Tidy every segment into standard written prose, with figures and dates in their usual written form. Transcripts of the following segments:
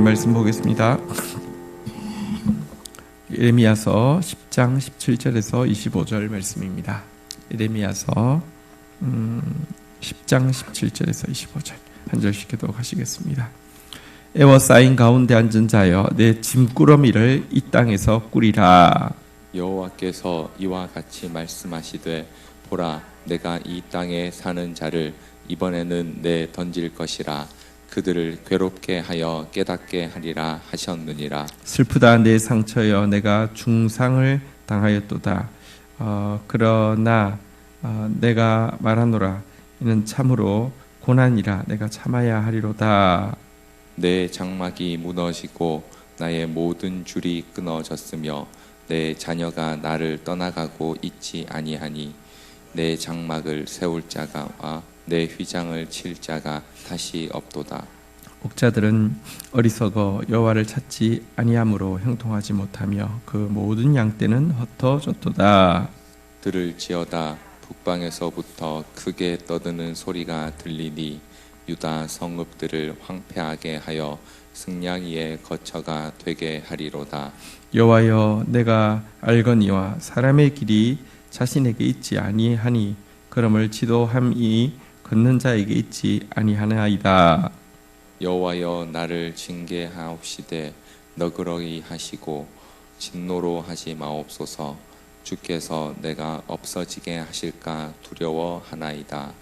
말씀 보겠습니다. 예레미야서 10장 17절에서 25절 말씀입니다. 예레미야서 10장 17절에서 25절 한 절씩 기도하시겠습니다. 에워싸인 가운데 앉은 자여 내 짐꾸러미를 이 땅에서 꾸리라. 여호와께서 이와 같이 말씀하시되 보라 내가 이 땅에 사는 자를 이번에는 내 던질 것이라. 그들을 괴롭게 하여 깨닫게 하리라 하셨느니라. 슬프다 내 상처여 내가 중상을 당하였도다. 그러나 내가 말하노라 이는 참으로 고난이라 내가 참아야 하리로다. 내 장막이 무너지고 나의 모든 줄이 끊어졌으며 내 자녀가 나를 떠나가고 있지 아니하니 내 장막을 세울 자가 내 휘장을 칠 자가 다시 없도다. 옥자들은 어리석어 여호와를 찾지 아니함으로 형통하지 못하며 그 모든 양떼는 흩어졌도다. 들을지어다 북방에서부터 크게 떠드는 소리가 들리니 유다 성읍들을 황폐하게 하여 승냥이의 거처가 되게 하리로다. 여호와여 내가 알거니와 사람의 길이 자신에게 있지 아니하니 그러므로 지도함이 걷는 자에게 있지 아니하나이다. 여호와여 나를 징계하옵시되 너그러이 하시고 진노로 하지 마옵소서. 주께서 내가 없어지게 하실까 두려워하나이다.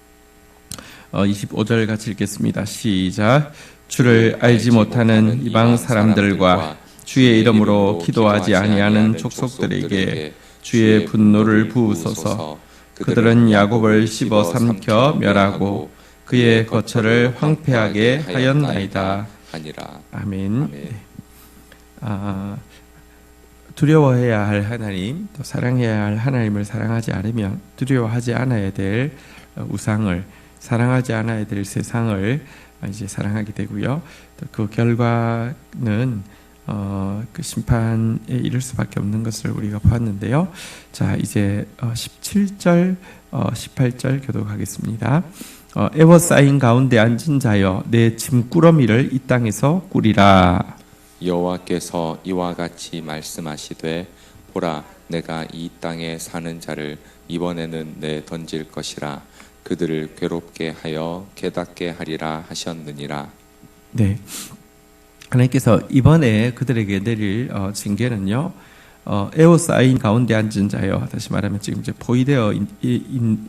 25절 같이 읽겠습니다. 시작. 주를 알지 못하는 이방 사람들과 주의 이름으로 기도하지 아니하는 족속들에게 주의 분노를 부으소서. 그들은 야곱을 씹어 삼켜 멸하고 그의 거처를 황폐하게 하였나이다. 하니라. 아멘. 네. 두려워해야 할 하나님, 또 사랑해야 할 하나님을 사랑하지 않으면 두려워하지 않아야 될 우상을, 사랑하지 않아야 될 세상을 이제 사랑하게 되고요. 또 그 결과는 그 심판에 이를 수밖에 없는 것을 우리가 보았는데요. 자, 이제 17절, 18절 교독하겠습니다. 에워싸인 가운데 앉은 자여 내 짐꾸러미를 이 땅에서 꾸리라. 여호와께서 이와 같이 말씀하시되 보라 내가 이 땅에 사는 자를 이번에는 내 던질 것이라. 그들을 괴롭게 하여 깨닫게 하리라 하셨느니라. 네, 하나님께서 이번에 그들에게 내릴 징계는요, 에워싸인 가운데 앉은 자여, 다시 말하면 지금 이제 포위되어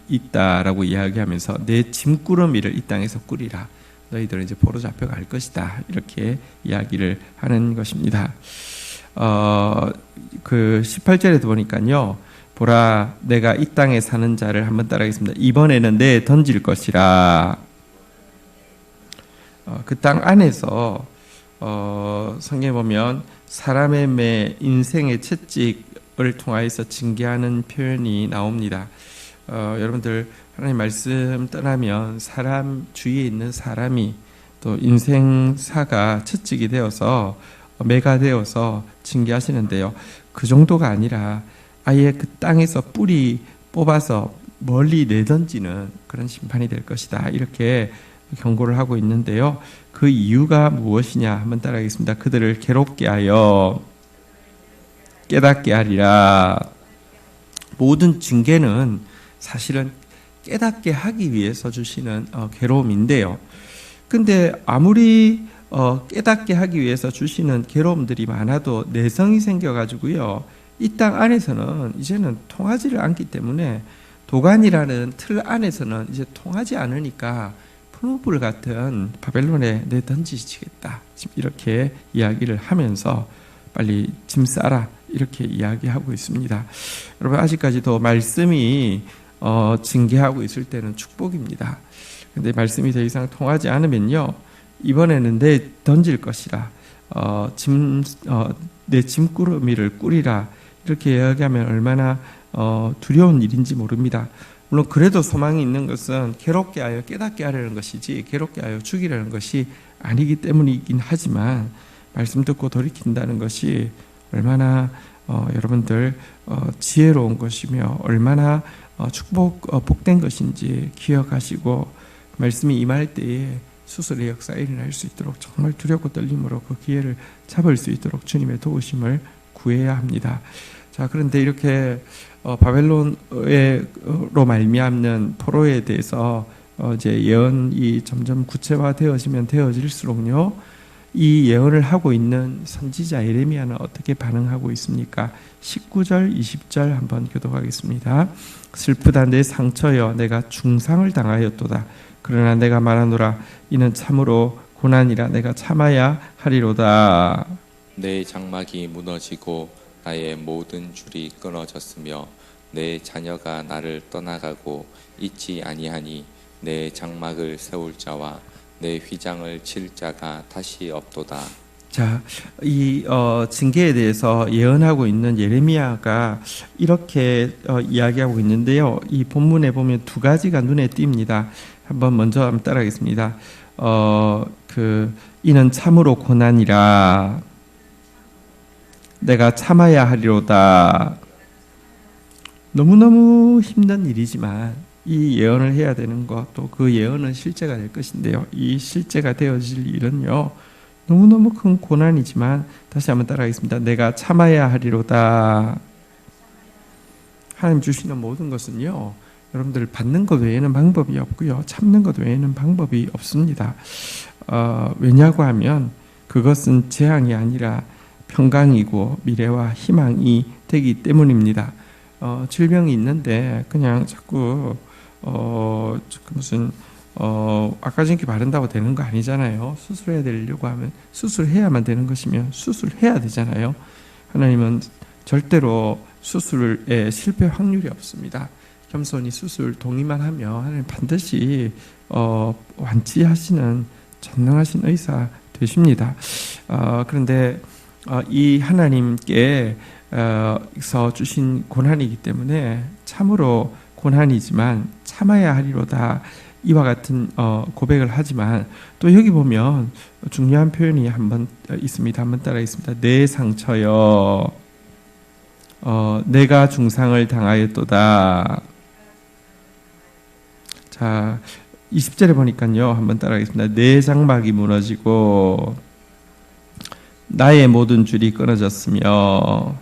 있다라고 이야기하면서 내 짐꾸러미를 이 땅에서 꾸리라. 너희들은 이제 포로 잡혀갈 것이다. 이렇게 이야기를 하는 것입니다. 그 18절에도 보니까요, 보라 내가 이 땅에 사는 자를 한번 따라하겠습니다. 이번에는 내 던질 것이라. 그 땅 안에서 성경에 보면 사람의 매 인생의 채찍을 통하여서 징계하는 표현이 나옵니다. 여러분들 하나님 말씀 떠나면 사람 주위에 있는 사람이 또 인생사가 채찍이 되어서 매가 되어서 징계하시는데요. 그 정도가 아니라 아예 그 땅에서 뿌리 뽑아서 멀리 내던지는 그런 심판이 될 것이다. 이렇게 경고를 하고 있는데요. 그 이유가 무엇이냐 한번 따라하겠습니다. 그들을 괴롭게 하여 깨닫게 하리라. 모든 징계는 사실은 깨닫게 하기 위해서 주시는 괴로움인데요. 근데 아무리 깨닫게 하기 위해서 주시는 괴로움들이 많아도 내성이 생겨가지고요, 이 땅 안에서는 이제는 통하지를 않기 때문에 도관이라는 틀 안에서는 이제 통하지 않으니까 풀무불 같은 바벨론에 내던지시겠다. 지금 이렇게 이야기를 하면서 빨리 짐 싸라 이렇게 이야기하고 있습니다. 여러분 아직까지도 말씀이 징계하고 있을 때는 축복입니다. 근데 말씀이 더 이상 통하지 않으면요, 이번에는 내 던질 것이라. 내 짐꾸러미를 꾸리라. 이렇게 이야기하면 얼마나 두려운 일인지 모릅니다. 물론 그래도 소망이 있는 것은 괴롭게 하여 깨닫게 하려는 것이지 괴롭게 하여 죽이려는 것이 아니기 때문이긴 하지만 말씀 듣고 돌이킨다는 것이 얼마나 여러분들 지혜로운 것이며 얼마나 복된 것인지 기억하시고 말씀이 임할 때에 수술의 역사가 일어날 수 있도록 정말 두렵고 떨림으로 그 기회를 잡을 수 있도록 주님의 도우심을 구해야 합니다. 자, 그런데 이렇게 바벨론으로 말미암는 포로에 대해서 이제 예언이 점점 구체화되어지면 되어질수록요, 이 예언을 하고 있는 선지자 예레미야는 어떻게 반응하고 있습니까? 19절, 20절 한번 교독하겠습니다. 슬프다 내 상처여 내가 중상을 당하였도다. 그러나 내가 말하노라 이는 참으로 고난이라 내가 참아야 하리로다. 내 장막이 무너지고 나의 모든 줄이 끊어졌으며 내 자녀가 나를 떠나가고 있지 아니하니 내 장막을 세울 자와 내 휘장을 칠 자가 다시 없도다. 자, 이 징계에 대해서 예언하고 있는 예레미야가 이렇게 이야기하고 있는데요. 이 본문에 보면 두 가지가 눈에 띕니다. 먼저 한번 따라하겠습니다. 이는 참으로 고난이라 내가 참아야 하리로다. 너무너무 힘든 일이지만 이 예언을 해야 되는 것, 또 그 예언은 실제가 될 것인데요. 이 실제가 되어질 일은요, 너무너무 큰 고난이지만, 다시 한번 따라하겠습니다. 내가 참아야 하리로다. 하나님 주시는 모든 것은요, 여러분들 받는 것 외에는 방법이 없고요, 참는 것 외에는 방법이 없습니다. 왜냐고 하면 그것은 재앙이 아니라 평강이고 미래와 희망이 되기 때문입니다. 질병이 있는데 그냥 자꾸 무슨 아까진기 바른다고 되는 거 아니잖아요. 수술해야 되려고 하면 수술해야만 되는 것이면 수술해야 되잖아요. 하나님은 절대로 수술에 실패 확률이 없습니다. 겸손히 수술 동의만 하면 하나님 반드시 완치하시는 전능하신 의사 되십니다. 그런데 이 하나님께 서 주신 고난이기 때문에 참으로 고난이지만 참아야 하리로다, 이와 같은 고백을 하지만, 또 여기 보면 중요한 표현이 한번 있습니다. 한번 따라하겠습니다. 내 상처여 내가 중상을 당하였도다. 자, 20절에 보니까요, 한번 따라하겠습니다. 내 장막이 무너지고 나의 모든 줄이 끊어졌으며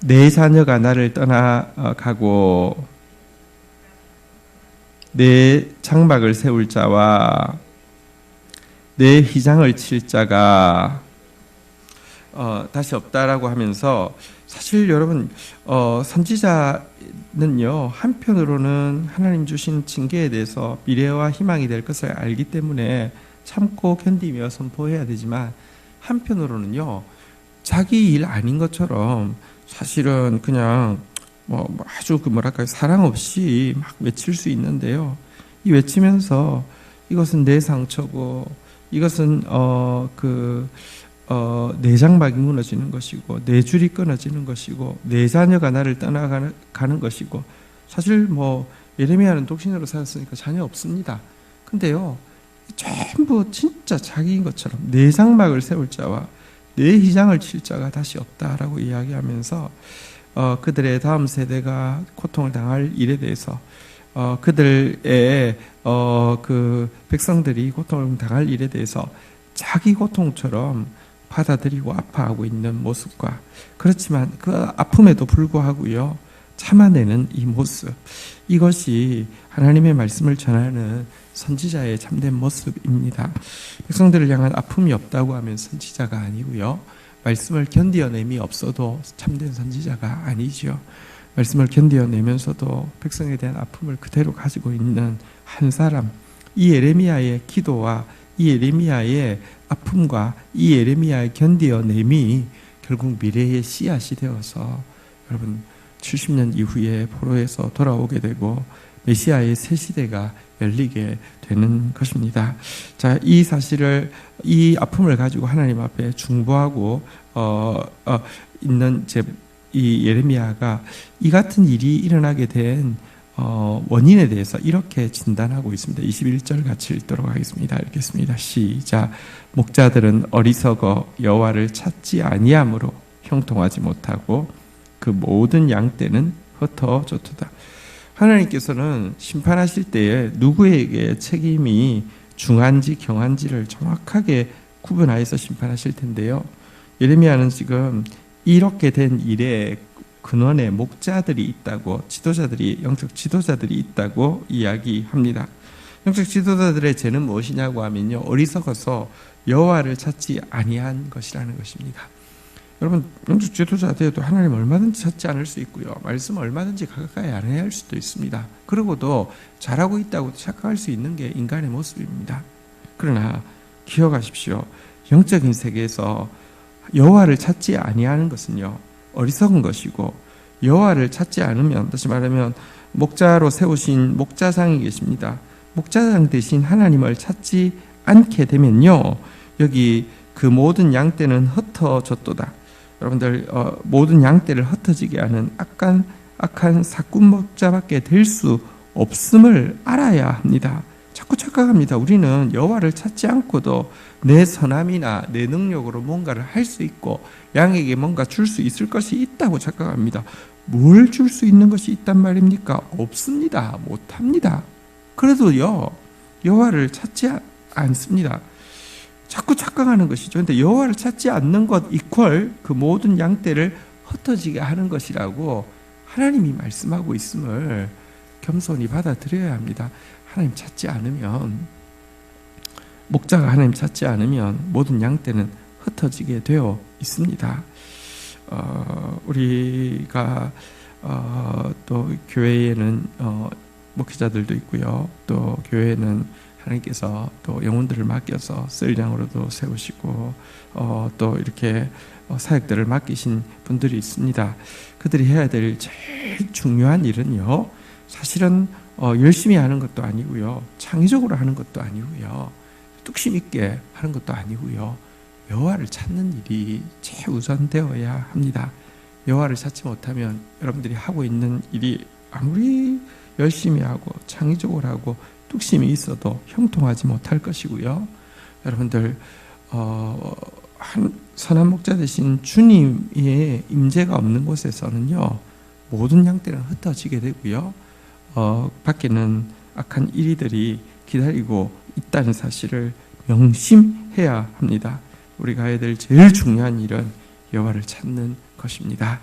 내 자녀가 나를 떠나가고 내 장막을 세울 자와 내 휘장을 칠 자가 다시 없다라고 하면서, 사실 여러분 선지자는요, 한편으로는 하나님 주신 징계에 대해서 미래와 희망이 될 것을 알기 때문에 참고 견디며 선포해야 되지만, 한편으로는요, 자기 일 아닌 것처럼 사실은 그냥 아주 사랑 없이 막 외칠 수 있는데요. 이 외치면서 이것은 내 상처고, 이것은 내 장막이 무너지는 것이고, 내 줄이 끊어지는 것이고, 내 자녀가 나를 떠나가는 것이고, 사실 예레미야는 독신으로 살았으니까 자녀 없습니다. 근데요, 전부 진짜 자기인 것처럼 내 장막을 세울 자와 내 휘장을 칠 자가 다시 없다라고 이야기하면서 그들의 다음 세대가 고통을 당할 일에 대해서, 그들의 그 백성들이 고통을 당할 일에 대해서 자기 고통처럼 받아들이고 아파하고 있는 모습과, 그렇지만 그 아픔에도 불구하고요, 참아내는 이 모습, 이것이 하나님의 말씀을 전하는 선지자의 참된 모습입니다. 백성들을 향한 아픔이 없다고 하면 선지자가 아니고요, 말씀을 견디어냄이 없어도 참된 선지자가 아니죠. 말씀을 견디어내면서도 백성에 대한 아픔을 그대로 가지고 있는 한 사람, 이 예레미야의 기도와 이 예레미야의 아픔과 이 예레미야의 견디어냄이 결국 미래의 씨앗이 되어서 여러분 70년 이후에 포로에서 돌아오게 되고 메시아의 새 시대가 열리게 되는 것입니다. 자, 이 사실을, 이 아픔을 가지고 하나님 앞에 중보하고 있는 이 예레미야가 이 같은 일이 일어나게 된 원인에 대해서 이렇게 진단하고 있습니다. 21절 같이 읽도록 하겠습니다. 읽겠습니다. 시작. 목자들은 어리석어 여호와를 찾지 아니함으로 형통하지 못하고 그 모든 양떼는 흩어졌도다. 하나님께서는 심판하실 때에 누구에게 책임이 중한지 경한지를 정확하게 구분하여서 심판하실 텐데요. 예레미야는 지금 이렇게 된 일에 근원에 목자들이 있다고, 지도자들이, 영적 지도자들이 있다고 이야기합니다. 영적 지도자들의 죄는 무엇이냐고 하면요, 어리석어서 여호와를 찾지 아니한 것이라는 것입니다. 여러분, 영적 지도자 되어도 하나님 얼마든지 찾지 않을 수 있고요, 말씀 얼마든지 가까이 안 해야 할 수도 있습니다. 그러고도 잘하고 있다고 착각할 수 있는 게 인간의 모습입니다. 그러나 기억하십시오. 영적인 세계에서 여호와를 찾지 아니하는 것은요, 어리석은 것이고, 여호와를 찾지 않으면, 다시 말하면 목자로 세우신 목자상이 계십니다. 목자상 대신 하나님을 찾지 않게 되면요, 여기 그 모든 양떼는 흩어졌도다. 여러분들, 모든 양떼를 흩어지게 하는 악한 사꾼 목자밖에 될 수 없음을 알아야 합니다. 자꾸 착각합니다. 우리는 여호와를 찾지 않고도 내 선함이나 내 능력으로 뭔가를 할 수 있고 양에게 뭔가 줄 수 있을 것이 있다고 착각합니다. 뭘 줄 수 있는 것이 있단 말입니까? 없습니다. 못합니다. 그래도요, 여호와를 찾지 않습니다. 자꾸 착각하는 것이죠. 그런데 여호와를 찾지 않는 것 이퀄 그 모든 양떼를 흩어지게 하는 것이라고 하나님이 말씀하고 있음을 겸손히 받아들여야 합니다. 하나님 찾지 않으면, 목자가 하나님 찾지 않으면 모든 양떼는 흩어지게 되어 있습니다. 우리가 또 교회에는 목회자들도 있고요, 또 교회에는 하나님께서 또 영혼들을 맡겨서 쓸 양으로도 세우시고 또 이렇게 사역들을 맡기신 분들이 있습니다. 그들이 해야 될 제일 중요한 일은요, 사실은 열심히 하는 것도 아니고요, 창의적으로 하는 것도 아니고요, 뚝심 있게 하는 것도 아니고요, 여호와를 찾는 일이 최우선되어야 합니다. 여호와를 찾지 못하면 여러분들이 하고 있는 일이 아무리 열심히 하고 창의적으로 하고 뚝심이 있어도 형통하지 못할 것이고요. 여러분들, 선한 목자 되신 주님의 임재가 없는 곳에서는요, 모든 양떼는 흩어지게 되고요, 밖에는 악한 이리들이 기다리고 있다는 사실을 명심해야 합니다. 우리가 해야 될 제일 중요한 일은 여호와를 찾는 것입니다.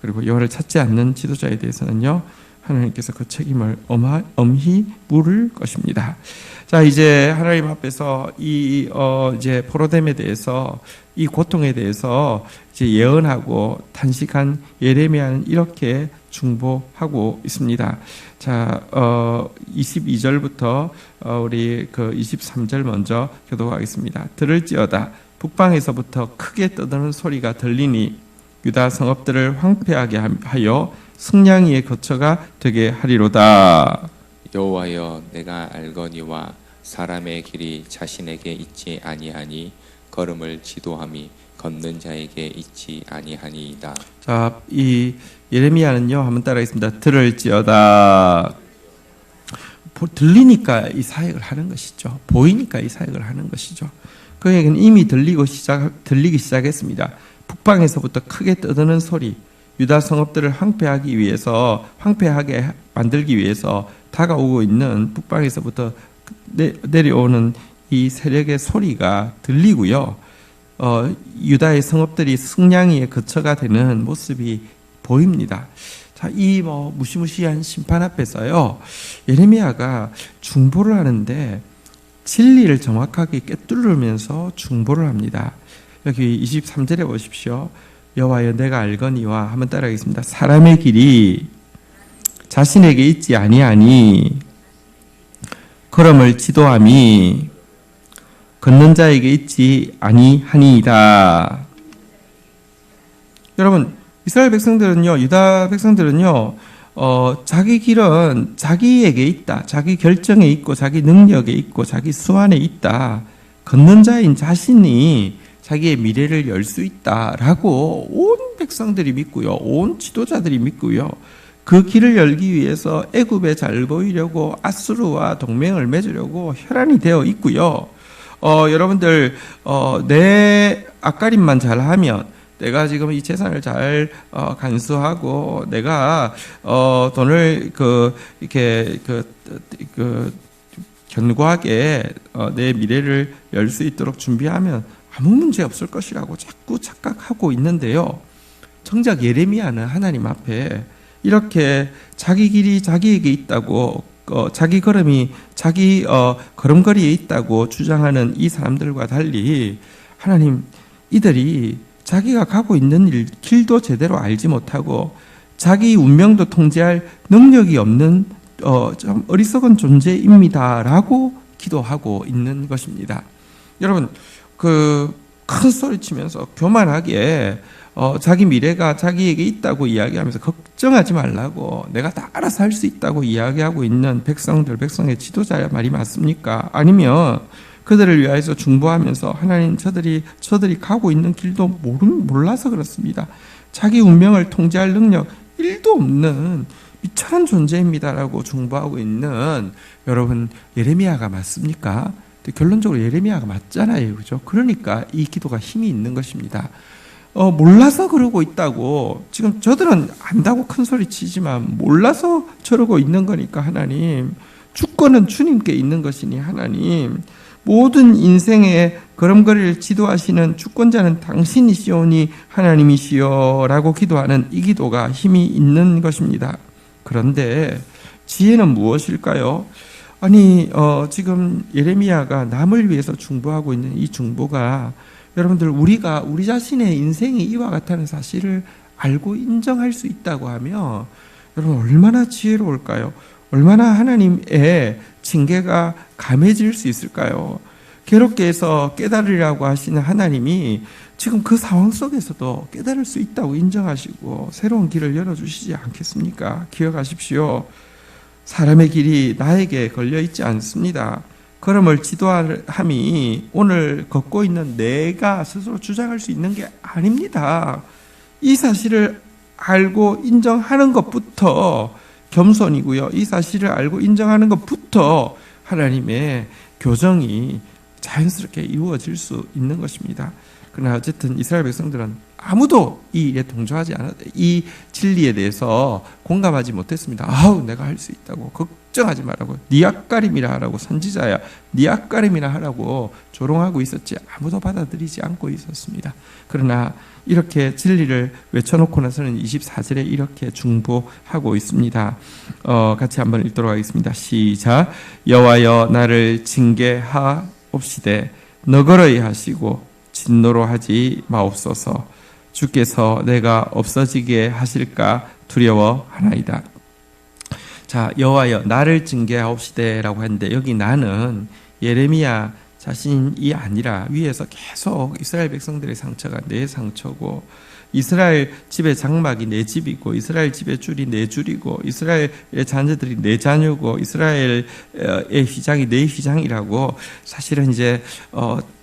그리고 여호와를 찾지 않는 지도자에 대해서는요, 하나님께서 그 책임을 엄히 물을 것입니다. 자, 이제 하나님 앞에서 이제 포로됨에 대해서, 이 고통에 대해서 이제 예언하고 탄식한 예레미야는 이렇게 중보하고 있습니다. 자, 22절부터 우리 그 23절 먼저 교독하겠습니다. 들을지어다 북방에서부터 크게 떠드는 소리가 들리니 유다 성읍들을 황폐하게 하여 승냥이의 거처가 되게 하리로다. 여호와여, 내가 알거니와 사람의 길이 자신에게 있지 아니하니 걸음을 지도함이 걷는 자에게 있지 아니하니이다. 자, 이 예레미야는요, 한번 따라하겠습니다. 들을지어다. 들리니까 이 사역을 하는 것이죠. 보이니까 이 사역을 하는 것이죠. 그에게는 이미 들리기 시작했습니다. 북방에서부터 크게 떠드는 소리, 유다 성읍들을 황폐하게 만들기 위해서 다가오고 있는 북방에서부터 내려오는 이 세력의 소리가 들리고요, 유다의 성읍들이 승냥이의 거처가 되는 모습이 보입니다. 자, 이 무시무시한 심판 앞에서요, 예레미야가 중보를 하는데 진리를 정확하게 꿰뚫으면서 중보를 합니다. 여기 23절에 보십시오. 여호와여, 내가 알거니와, 한번 따라하겠습니다. 사람의 길이 자신에게 있지 아니하니 걸음을 지도함이 걷는 자에게 있지 아니하니이다. 여러분, 이스라엘 백성들은요, 유다 백성들은요, 자기 길은 자기에게 있다, 자기 결정에 있고 자기 능력에 있고 자기 수완에 있다, 걷는 자인 자신이 자기의 미래를 열 수 있다라고 온 백성들이 믿고요, 온 지도자들이 믿고요, 그 길을 열기 위해서 애굽에 잘 보이려고 아수르와 동맹을 맺으려고 혈안이 되어 있고요. 여러분들, 내 앞가림만 잘하면, 내가 지금 이 재산을 잘 간수하고 내가 돈을 이렇게 견고하게 내 미래를 열 수 있도록 준비하면 아무 문제 없을 것이라고 자꾸 착각하고 있는데요. 정작 예레미야는 하나님 앞에 이렇게 자기 길이 자기에게 있다고 자기 걸음이 자기 걸음걸이에 있다고 주장하는 이 사람들과 달리 하나님, 이들이 자기가 가고 있는 길도 제대로 알지 못하고 자기 운명도 통제할 능력이 없는 좀 어리석은 존재입니다라고 기도하고 있는 것입니다. 여러분, 큰 소리 치면서 교만하게 자기 미래가 자기에게 있다고 이야기하면서 걱정하지 말라고 내가 다 알아서 할 수 있다고 이야기하고 있는 백성의 지도자야 말이 맞습니까? 아니면 그들을 위하여서 중보하면서 하나님, 저들이 가고 있는 길도 몰라서 그렇습니다. 자기 운명을 통제할 능력 1도 없는 비천한 존재입니다라고 중보하고 있는 여러분, 예레미야가 맞습니까? 결론적으로 예레미야가 맞잖아요. 그죠? 그러니까 이 기도가 힘이 있는 것입니다. 몰라서 그러고 있다고, 지금 저들은 안다고 큰 소리 치지만 몰라서 저러고 있는 거니까 하나님, 주권은 주님께 있는 것이니 하나님, 모든 인생의 걸음걸이를 지도하시는 주권자는 당신이시오니 하나님이시여 라고 기도하는 이 기도가 힘이 있는 것입니다. 그런데 지혜는 무엇일까요? 아니, 지금 예레미야가 남을 위해서 중보하고 있는 이 중보가 여러분들, 우리 자신의 인생이 이와 같다는 사실을 알고 인정할 수 있다고 하면 여러분, 얼마나 지혜로울까요? 얼마나 하나님의 징계가 감해질 수 있을까요? 괴롭게 해서 깨달으라고 하시는 하나님이 지금 그 상황 속에서도 깨달을 수 있다고 인정하시고 새로운 길을 열어주시지 않겠습니까? 기억하십시오. 사람의 길이 나에게 걸려있지 않습니다. 걸음을 지도함이 오늘 걷고 있는 내가 스스로 주장할 수 있는 게 아닙니다. 이 사실을 알고 인정하는 것부터 겸손이고요. 이 사실을 알고 인정하는 것부터 하나님의 교정이 자연스럽게 이루어질 수 있는 것입니다. 그러나 어쨌든 이스라엘 백성들은 아무도 이 일에 동조하지 않았, 이 진리에 대해서 공감하지 못했습니다. 아우, 내가 할 수 있다고, 걱정하지 말라고, 네 앞가림이라 하라고, 선지자야 네 앞가림이라 하라고 조롱하고 있었지 아무도 받아들이지 않고 있었습니다. 그러나 이렇게 진리를 외쳐놓고 나서는 24절에 이렇게 중보하고 있습니다. 같이 한번 읽도록 하겠습니다. 시작. 여호와여, 나를 징계하옵시되 너그러이 하시고 진노로 하지 마옵소서. 주께서 내가 없어지게 하실까 두려워하나이다. 자, 여호와여, 나를 징계하옵시되라고 하는데, 여기 나는 예레미야 자신이 아니라 위에서 계속 이스라엘 백성들의 상처가 내 상처고, 이스라엘 집의 장막이 내 집이고, 이스라엘 집의 줄이 내 줄이고, 이스라엘의 자녀들이 내 자녀고, 이스라엘의 휘장이 내 휘장이라고 사실은 이제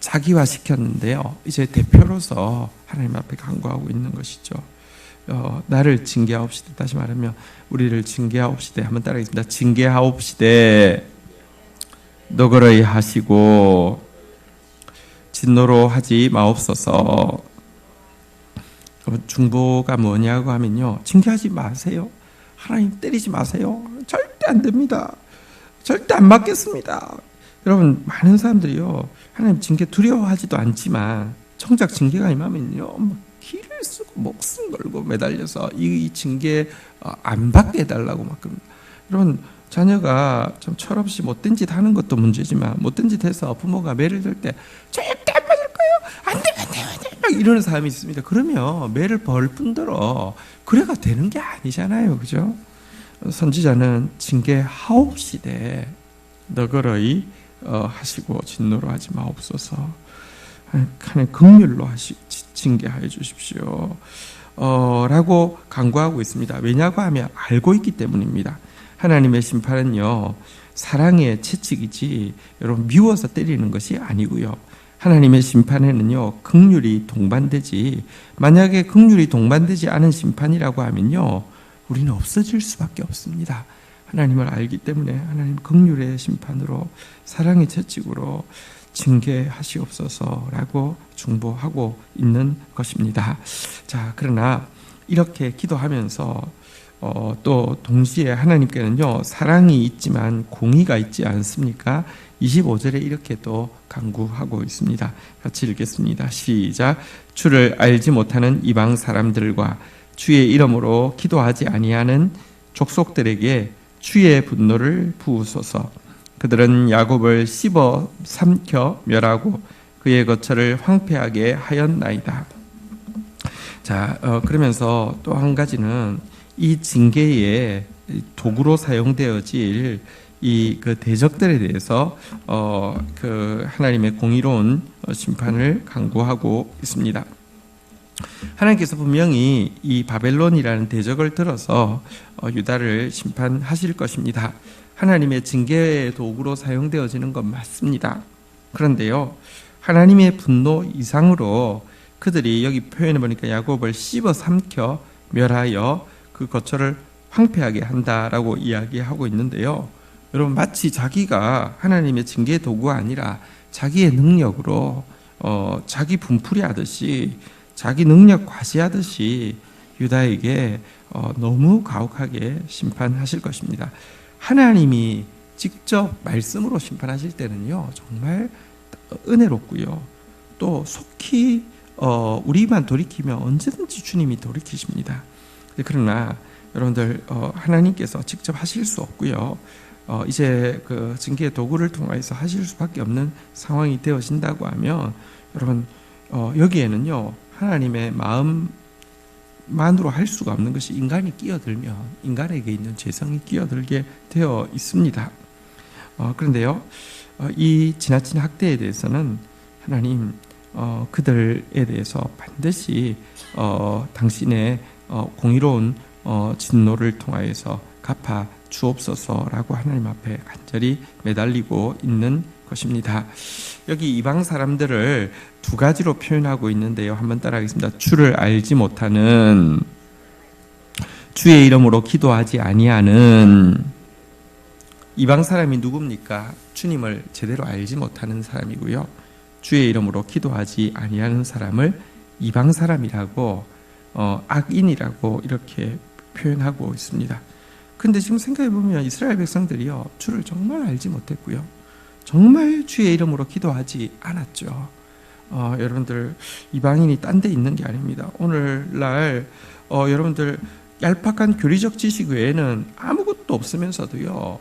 자기화시켰는데요. 이제 대표로서 하나님 앞에 간구하고 있는 것이죠. 나를 징계하옵시되, 다시 말하면 우리를 징계하옵시되, 한번 따라하겠습니다. 징계하옵시되 너그러이 하시고 진노로 하지 마옵소서. 중보가 뭐냐고 하면요, 징계하지 마세요. 하나님 때리지 마세요. 절대 안 됩니다. 절대 안 받겠습니다. 여러분, 많은 사람들이요, 하나님 징계 두려워하지도 않지만 정작 징계가 임하면요, 길을 쓰고 목숨 걸고 매달려서 이 징계 안 받게 해달라고 막 그럽니다. 여러분, 자녀가 좀 철없이 못된 짓 하는 것도 문제지만 못된 짓 해서 부모가 매를 들 때 절대 안 맞을 거예요. 안 돼, 안 돼, 안 돼. 막 이러는 사람이 있습니다. 그러면 매를 벌 뿐더러 그래가 되는 게 아니잖아요. 그죠? 선지자는 징계하옵시되 너그러이 하시고 진노로 하지 마옵소서. 하나님 긍휼로 징계하여 주십시오. 라고 간구하고 있습니다. 왜냐고 하면 알고 있기 때문입니다. 하나님의 심판은요, 사랑의 채찍이지 여러분 미워서 때리는 것이 아니고요. 하나님의 심판에는요, 긍휼이 동반되지, 만약에 긍휼이 동반되지 않은 심판이라고 하면요, 우리는 없어질 수밖에 없습니다. 하나님을 알기 때문에 하나님 긍휼의 심판으로, 사랑의 채찍으로 징계하시옵소서라고 중보하고 있는 것입니다. 자, 그러나 이렇게 기도하면서 또 동시에 하나님께는요, 사랑이 있지만 공의가 있지 않습니까? 25절에 이렇게 또 간구하고 있습니다. 같이 읽겠습니다. 시작. 주를 알지 못하는 이방 사람들과 주의 이름으로 기도하지 아니하는 족속들에게 주의 분노를 부으소서. 그들은 야곱을 씹어 삼켜 멸하고 그의 거처를 황폐하게 하였나이다. 자, 그러면서 또 한 가지는 이 징계의 도구로 사용되어질 이 그 대적들에 대해서 그 하나님의 공의로운 심판을 강구하고 있습니다. 하나님께서 분명히 이 바벨론이라는 대적을 들어서 유다를 심판하실 것입니다. 하나님의 징계의 도구로 사용되어지는 건 맞습니다. 그런데요, 하나님의 분노 이상으로 그들이 여기 표현해 보니까 야곱을 씹어 삼켜 멸하여 그 거처를 황폐하게 한다라고 이야기하고 있는데요. 여러분, 마치 자기가 하나님의 징계의 도구가 아니라 자기의 능력으로 자기 분풀이 하듯이 자기 능력 과시하듯이 유다에게 너무 가혹하게 심판하실 것입니다. 하나님이 직접 말씀으로 심판하실 때는요, 정말 은혜롭고요, 또 속히 우리만 돌이키면 언제든지 주님이 돌이키십니다. 그러나 여러분들, 하나님께서 직접 하실 수 없고요, 이제 그 징계의 도구를 통해서 하실 수밖에 없는 상황이 되어진다고 하면, 여러분, 여기에는요, 하나님의 마음만으로 할 수가 없는 것이 인간이 끼어들면 인간에게 있는 죄성이 끼어들게 되어 있습니다. 그런데요, 이 지나친 학대에 대해서는 하나님 그들에 대해서 반드시 당신의 공의로운 진노를 통하여서 갚아 주옵소서라고 하나님 앞에 간절히 매달리고 있는 것입니다. 여기 이방 사람들을 두 가지로 표현하고 있는데요. 한번 따라하겠습니다. 주를 알지 못하는, 주의 이름으로 기도하지 아니하는. 이방 사람이 누굽니까? 주님을 제대로 알지 못하는 사람이고요. 주의 이름으로 기도하지 아니하는 사람을 이방 사람이라고, 악인이라고 이렇게 표현하고 있습니다. 근데 지금 생각해 보면 이스라엘 백성들이요, 주를 정말 알지 못했고요, 정말 주의 이름으로 기도하지 않았죠. 여러분들, 이방인이 딴 데 있는 게 아닙니다. 오늘날 여러분들 얄팍한 교리적 지식 외에는 아무것도 없으면서도요,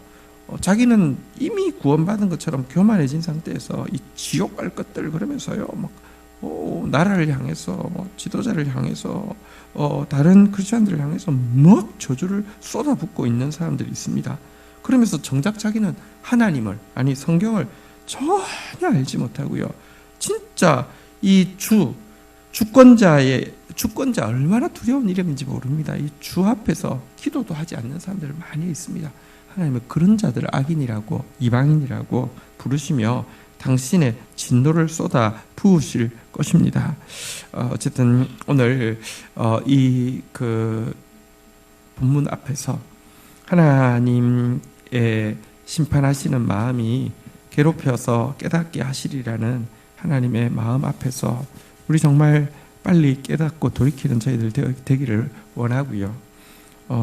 자기는 이미 구원받은 것처럼 교만해진 상태에서 이 지옥 갈 것들 그러면서요, 막 나라를 향해서, 지도자를 향해서, 다른 크리스천들을 향해서 막 저주를 쏟아붓고 있는 사람들이 있습니다. 그러면서 정작 자기는 하나님을, 아니 성경을 전혀 알지 못하고요, 진짜 이 주권자 얼마나 두려운 이름인지 모릅니다. 이 주 앞에서 기도도 하지 않는 사람들 많이 있습니다. 하나님은 그런 자들을 악인이라고, 이방인이라고 부르시며 당신의 진노를 쏟아 부으실 것입니다. 어쨌든 오늘 이 그 본문 앞에서 하나님의 심판하시는 마음이 괴롭혀서 깨닫게 하시리라는 하나님의 마음 앞에서 우리 정말 빨리 깨닫고 돌이키는 저희들 되기를 원하고요.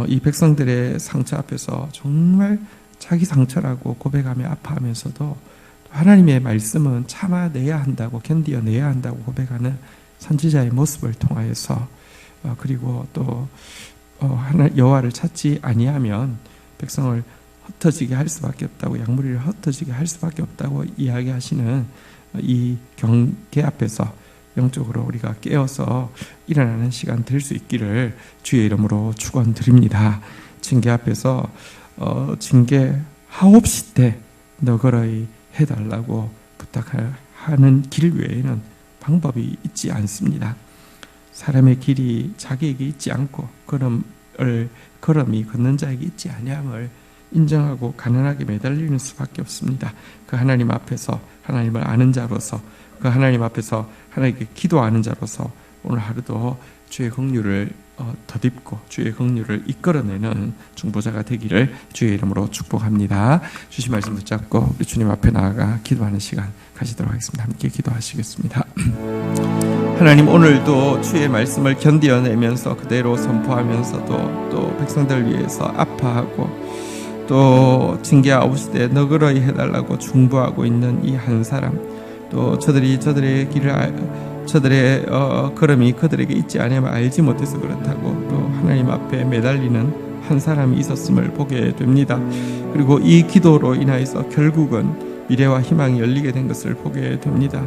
이 백성들의 상처 앞에서 정말 자기 상처라고 고백하며 아파하면서도 하나님의 말씀은 참아내야 한다고, 견디어내야 한다고 고백하는 선지자의 모습을 통하여서, 그리고 또 여호와를 찾지 아니하면 백성을 흩어지게 할 수밖에 없다고, 양무리를 흩어지게 할 수밖에 없다고 이야기하시는 이 경계 앞에서 영적으로 우리가 깨어서 일어나는 시간 될 수 있기를 주의 이름으로 축원드립니다. 징계 앞에서 징계하옵시되 너그러이 해달라고 부탁하는 길 외에는 방법이 있지 않습니다. 사람의 길이 자기에게 있지 않고 걸음이 걷는 자에게 있지 아니함을 인정하고 가난하게 매달리는 수밖에 없습니다. 그 하나님 앞에서 하나님을 아는 자로서, 그 하나님 앞에서 하나님께 기도하는 자로서 오늘 하루도 주의 긍휼을 덧입고 주의 긍휼을 이끌어내는 중보자가 되기를 주의 이름으로 축복합니다. 주신 말씀 붙잡고 우리 주님 앞에 나아가 기도하는 시간 가지도록 하겠습니다. 함께 기도하시겠습니다. 하나님, 오늘도 주의 말씀을 견디어내면서 그대로 선포하면서도 또 백성들 위해서 아파하고 또 징계하옵시되 너그러이 해달라고 중보하고 있는 이 한 사람, 또 저들의 길을 저들의 걸음이 그들에게 있지 않으면 알지 못해서 그렇다고 또 하나님 앞에 매달리는 한 사람이 있었음을 보게 됩니다. 그리고 이 기도로 인하여서 결국은 미래와 희망이 열리게 된 것을 보게 됩니다.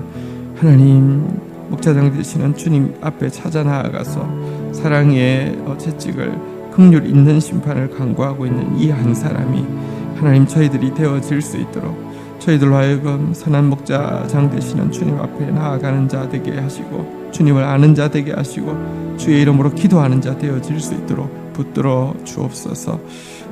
하나님, 목자장 되시는 주님 앞에 찾아 나아가서 사랑의 채찍을 긍휼 있는 심판을 간구하고 있는 이 한 사람이 하나님 저희들이 되어질 수 있도록 저희들로 하여금 선한 목자장 되시는 주님 앞에 나아가는 자 되게 하시고 주님을 아는 자 되게 하시고 주의 이름으로 기도하는 자 되어질 수 있도록 붙들어 주옵소서.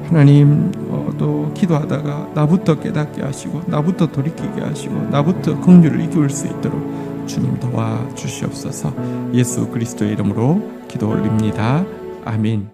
하나님, 또 기도하다가 나부터 깨닫게 하시고 나부터 돌이키게 하시고 나부터 긍휼을 이길 수 있도록 주님 도와주시옵소서. 예수 그리스도의 이름으로 기도 올립니다. 아멘.